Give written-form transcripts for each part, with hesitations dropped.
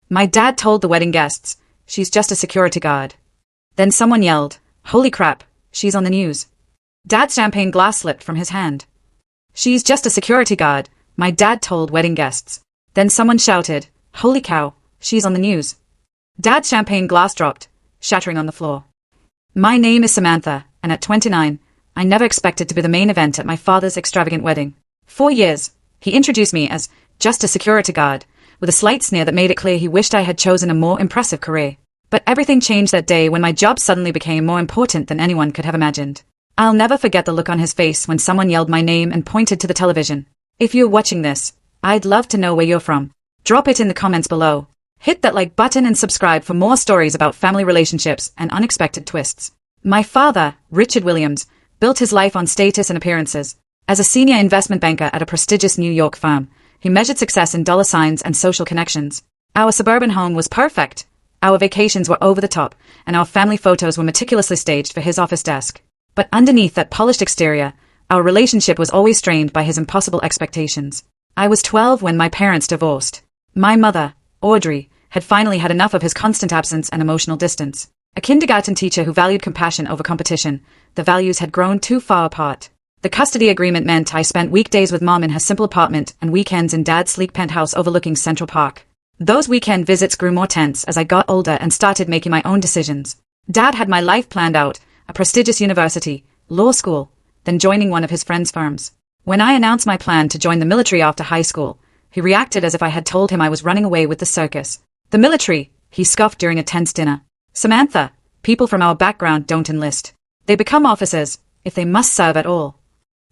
My dad told the wedding guests, "She's just a security guard." Then someone yelled, "Holy crap, she's on the news." Dad's champagne glass slipped from his hand. "She's just a security guard," my dad told wedding guests. Then someone shouted, "Holy cow, she's on the news." Dad's champagne glass dropped, shattering on the floor. My name is Samantha, and at 29, I never expected to be the main event at my father's extravagant wedding. 4 years, he introduced me as just a security guard, with a slight sneer that made it clear he wished I had chosen a more impressive career. But everything changed that day when my job suddenly became more important than anyone could have imagined. I'll never forget the look on his face when someone yelled my name and pointed to the television. If you're watching this, I'd love to know where you're from. Drop it in the comments below. Hit that like button and subscribe for more stories about family relationships and unexpected twists. My father, Richard Williams, built his life on status and appearances. As a senior investment banker at a prestigious New York firm, he measured success in dollar signs and social connections. Our suburban home was perfect. Our vacations were over the top, and our family photos were meticulously staged for his office desk. But underneath that polished exterior, our relationship was always strained by his impossible expectations. I was 12 when my parents divorced. My mother, Audrey, had finally had enough of his constant absence and emotional distance. A kindergarten teacher who valued compassion over competition, the values had grown too far apart. The custody agreement meant I spent weekdays with Mom in her simple apartment and weekends in Dad's sleek penthouse overlooking Central Park. Those weekend visits grew more tense as I got older and started making my own decisions. Dad had my life planned out, a prestigious university, law school, then joining one of his friends' firms. When I announced my plan to join the military after high school, he reacted as if I had told him I was running away with the circus. "The military," he scoffed during a tense dinner. "Samantha, people from our background don't enlist. They become officers, if they must serve at all."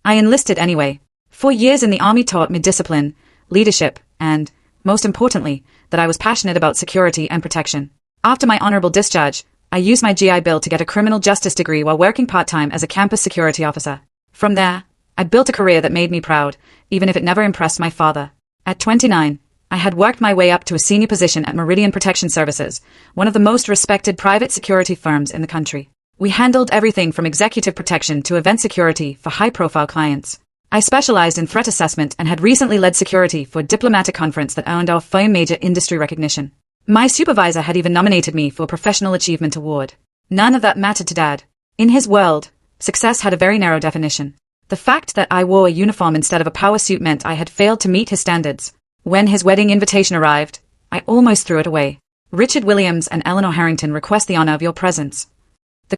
I enlisted anyway. 4 years in the Army taught me discipline, leadership, and, most importantly, that I was passionate about security and protection. After my honorable discharge, I used my GI Bill to get a criminal justice degree while working part-time as a campus security officer. From there, I built a career that made me proud, even if it never impressed my father. At 29, I had worked my way up to a senior position at Meridian Protection Services, one of the most respected private security firms in the country. We handled everything from executive protection to event security for high-profile clients. I specialized in threat assessment and had recently led security for a diplomatic conference that earned our firm major industry recognition. My supervisor had even nominated me for a Professional Achievement Award. None of that mattered to Dad. In his world, success had a very narrow definition. The fact that I wore a uniform instead of a power suit meant I had failed to meet his standards. When his wedding invitation arrived, I almost threw it away. "Richard Williams and Eleanor Harrington request the honor of your presence."